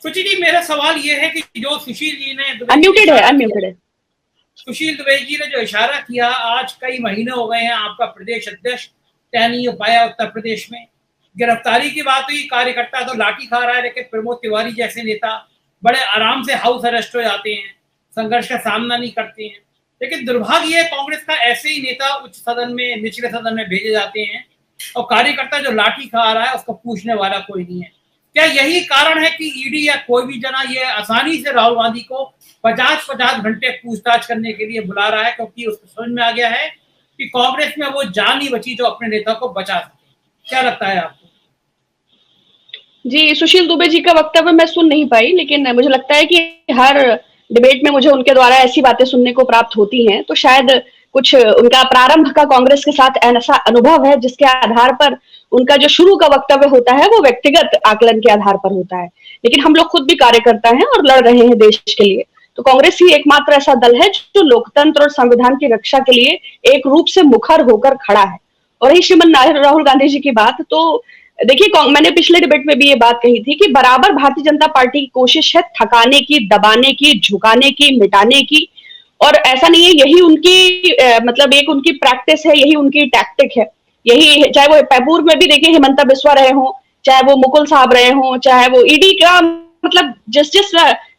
सुची जी, मेरा सवाल ये है कि जो सुशील जी ने अनम्यूटेड है। सुशील द्विवेदी जी ने जो इशारा किया, आज कई महीने हो गए हैं आपका प्रदेश अध्यक्ष तय नहीं हो पाया उत्तर प्रदेश में। गिरफ्तारी की बात हुई, कार्यकर्ता तो लाठी खा रहा है, लेकिन प्रमोद तिवारी जैसे नेता बड़े आराम से हाउस अरेस्ट हो जाते हैं, संघर्ष का सामना नहीं करते हैं। लेकिन दुर्भाग्य है, कांग्रेस का ऐसे ही नेता उच्च सदन में, निचले सदन में भेजे जाते हैं और कार्यकर्ता जो लाठी खा रहा है उसको पूछने वाला कोई नहीं है। क्या यही कारण है कि ईडी या कोई भी जना ये आसानी से राहुल गांधी को 50-50 घंटे पूछताछ करने के लिए बुला रहा है, क्योंकि उसको समझ में आ गया है कि कांग्रेस में वो जान नहीं बची जो अपने नेता को बचा सके। क्या लगता है आपको? जी, सुशील दुबे जी का वक्तव्य मैं सुन नहीं पाई, लेकिन मुझे लगता है कि हर डिबेट में मुझे उनके द्वारा ऐसी बातें सुनने को प्राप्त होती हैं, तो शायद कुछ उनका प्रारंभ का कांग्रेस के साथ ऐसा अनुभव है जिसके आधार पर उनका जो शुरू का वक्तव्य होता है वो व्यक्तिगत आकलन के आधार पर होता है। लेकिन हम लोग खुद भी कार्यकर्ता हैं और लड़ रहे हैं देश के लिए, तो कांग्रेस ही एकमात्र ऐसा दल है जो लोकतंत्र और संविधान की रक्षा के लिए एक रूप से मुखर होकर खड़ा है। और रही श्रीमन राहुल गांधी जी की बात, तो देखिए, मैंने पिछले डिबेट में भी ये बात कही थी कि बराबर भारतीय जनता पार्टी की कोशिश है थकाने की, दबाने की, झुकाने की, मिटाने की। और ऐसा नहीं है, यही उनकी मतलब एक उनकी प्रैक्टिस है, यही उनकी टैक्टिक है। यही, चाहे वो पूर्व में भी देखिए हेमंता बिस्वा रहे हों, चाहे वो मुकुल साहब रहे हों, चाहे वो ईडी का मतलब जिस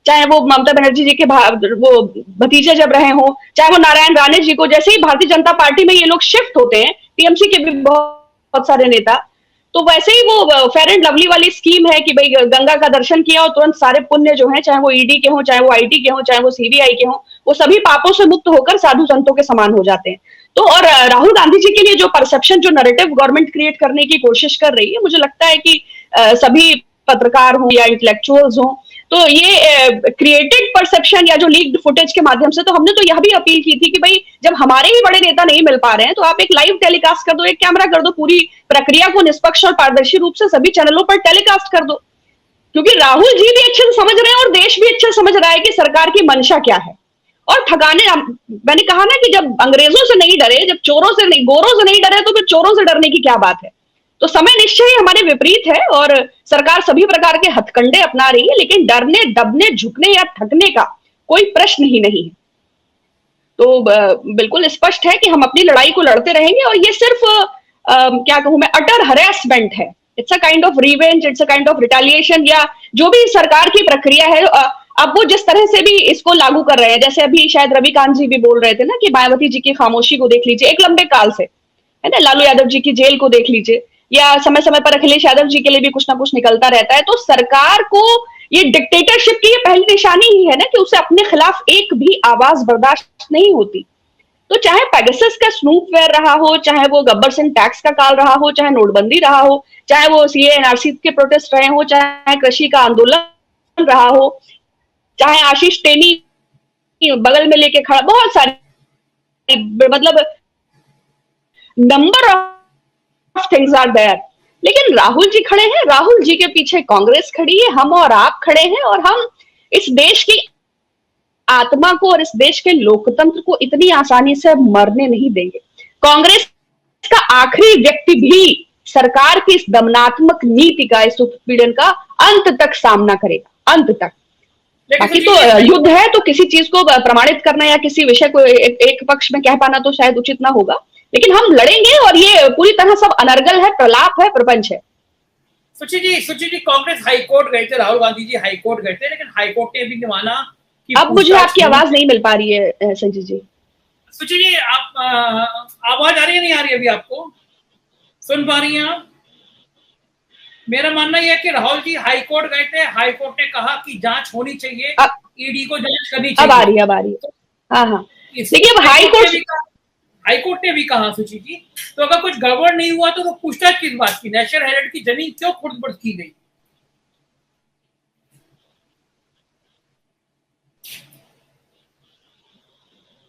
चाहे वो ममता बनर्जी जी के वो भतीजे जब रहे हों, चाहे वो नारायण राणे जी को, जैसे ही भारतीय जनता पार्टी में ये लोग शिफ्ट होते हैं, टीएमसी के भी बहुत सारे नेता, तो वैसे ही वो फेयर एंड लवली वाली स्कीम है कि भाई गंगा का दर्शन किया और तुरंत सारे पुण्य जो हैं, चाहे वो ईडी के हों, चाहे वो आईटी के हों, चाहे वो सीबीआई के हों, वो सभी पापों से मुक्त होकर साधु संतों के समान हो जाते हैं। तो और राहुल गांधी जी के लिए जो परसेप्शन, जो नैरेटिव गवर्नमेंट क्रिएट करने की कोशिश कर रही है, मुझे लगता है कि सभी पत्रकार हों या इंटेलेक्चुअल्स हों, तो ये क्रिएटेड परसेप्शन या जो लीक्ड फुटेज के माध्यम से, तो हमने तो यह भी अपील की थी कि भाई जब हमारे ही बड़े नेता नहीं मिल पा रहे हैं तो आप एक लाइव टेलीकास्ट कर दो, एक कैमरा कर दो, पूरी प्रक्रिया को निष्पक्ष और पारदर्शी रूप से सभी चैनलों पर टेलीकास्ट कर दो। क्योंकि राहुल जी भी अच्छे से समझ रहे हैं और देश भी अच्छे से समझ रहा है कि सरकार की मंशा क्या है। और ठगाने, मैंने कहा ना कि जब अंग्रेजों से नहीं डरे, जब चोरों से नहीं, गोरों से नहीं डरे, तो फिर चोरों से डरने की क्या बात है। तो समय निश्चय ही हमारे विपरीत है और सरकार सभी प्रकार के हथकंडे अपना रही है, लेकिन डरने, दबने, झुकने या थकने का कोई प्रश्न ही नहीं है। तो बिल्कुल स्पष्ट है कि हम अपनी लड़ाई को लड़ते रहेंगे और ये सिर्फ क्या कहूं मैं, अटर हरेसमेंट है। It's a kind of revenge, it's a kind of retaliation, या जो भी सरकार की प्रक्रिया है, अब वो जिस तरह से भी इसको लागू कर रहे हैं, जैसे अभी शायद रविकांत जी भी बोल रहे थे ना कि मायावती जी की खामोशी को देख लीजिए एक लंबे काल से, है ना, लालू यादव जी की जेल को देख लीजिए, या समय समय पर अखिलेश यादव जी के लिए भी कुछ ना कुछ निकलता रहता है। तो सरकार को ये डिक्टेटरशिप की ये पहली निशानी ही है ना कि उसे अपने खिलाफ एक भी आवाज बर्दाश्त नहीं होती। तो चाहे पेगासस का स्नूपवेयर रहा हो, चाहे वो गब्बर सिंह टैक्स का काल रहा हो, चाहे नोटबंदी रहा हो, चाहे वो सीए एनआरसी के प्रोटेस्ट रहे हो, चाहे कृषि का आंदोलन रहा हो, चाहे आशीष टेनी बगल में लेके खड़ा, बहुत सारी, मतलब number of things are there. लेकिन राहुल जी खड़े हैं, राहुल जी के पीछे कांग्रेस खड़ी है, हम और आप खड़े हैं, और हम इस देश की आत्मा को और इस देश के लोकतंत्र को इतनी आसानी से मरने नहीं देंगे। कांग्रेस का आखिरी व्यक्ति भी सरकार की इस दमनात्मक नीति का, इस उत्पीड़न का अंत तक सामना करेगा, अंत तक। बाकी तो युद्ध है, तो किसी चीज को प्रमाणित करना या किसी विषय को एक पक्ष में कह पाना तो शायद उचित ना होगा, लेकिन हम लड़ेंगे और ये पूरी तरह सब अनर्गल है, प्रलाप है, प्रपंच है। सुची जी, कांग्रेस हाईकोर्ट गए थे, राहुल गांधी जी हाईकोर्ट गए थे, लेकिन हाईकोर्ट ने भी नहीं माना। अब मुझे आपकी आवाज नहीं मिल पा रही है संजय जी। सुची जी, आप आवाज आ रही है, नहीं आ रही अभी आपको? सुन पा रही हैं आप? मेरा मानना यह है कि राहुल जी हाईकोर्ट गए थे, हाईकोर्ट ने कहा कि जांच होनी चाहिए, ईडी को जांच करनी चाहिए। अब आ रही है। हाँ हाँ, देखिए अब हाईकोर्ट ने भी कहा सुची जी, तो अगर कुछ गड़बड़ नहीं हुआ तो पूछताछ किस बात की? नेशनल हेराल्ड की जमीन क्यों खुर्द-बुर्द की गई?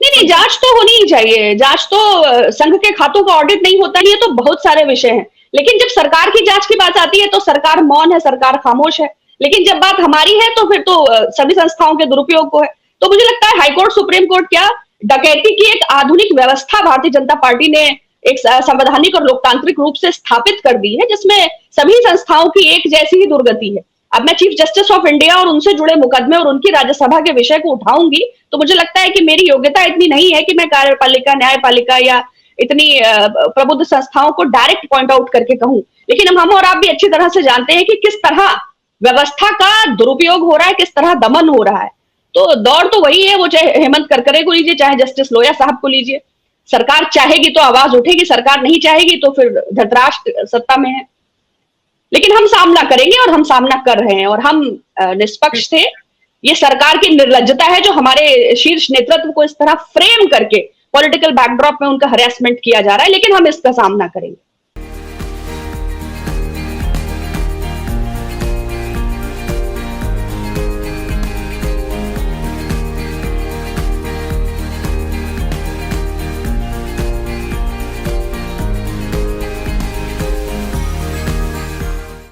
नहीं, जांच तो होनी ही चाहिए। जांच तो संघ के खातों का ऑडिट नहीं होता, ये तो बहुत सारे विषय हैं, लेकिन जब सरकार की जांच की बात आती है तो सरकार मौन है, सरकार खामोश है। लेकिन जब बात हमारी है तो फिर तो सभी संस्थाओं के दुरुपयोग को है। तो मुझे लगता है हाईकोर्ट, सुप्रीम कोर्ट क्या, डकैती की एक आधुनिक व्यवस्था भारतीय जनता पार्टी ने एक संवैधानिक और लोकतांत्रिक रूप से स्थापित कर दी है, जिसमें सभी संस्थाओं की एक जैसी ही दुर्गति है। अब मैं चीफ जस्टिस ऑफ इंडिया और उनसे जुड़े मुकदमे और उनकी राज्यसभा के विषय को उठाऊंगी तो मुझे लगता है कि मेरी योग्यता इतनी नहीं है कि मैं कार्यपालिका, न्यायपालिका या इतनी प्रबुद्ध संस्थाओं को डायरेक्ट पॉइंट आउट करके कहूं। लेकिन हम और आप भी अच्छी तरह से जानते हैं कि किस तरह व्यवस्था का दुरुपयोग हो रहा है, किस तरह दमन हो रहा है। तो दौड़ तो वही है, वो चाहे हेमंत करकरे को लीजिए, चाहे जस्टिस लोया साहब को लीजिए। सरकार चाहेगी तो आवाज उठेगी, सरकार नहीं चाहेगी तो फिर धृतराष्ट्र सत्ता में है। लेकिन हम सामना करेंगे और हम सामना कर रहे हैं और हम निष्पक्ष थे। ये सरकार की निर्लज्जता है जो हमारे शीर्ष नेतृत्व को इस तरह फ्रेम करके पॉलिटिकल बैकड्रॉप में उनका हरासमेंट किया जा रहा है, लेकिन हम इसका सामना करेंगे।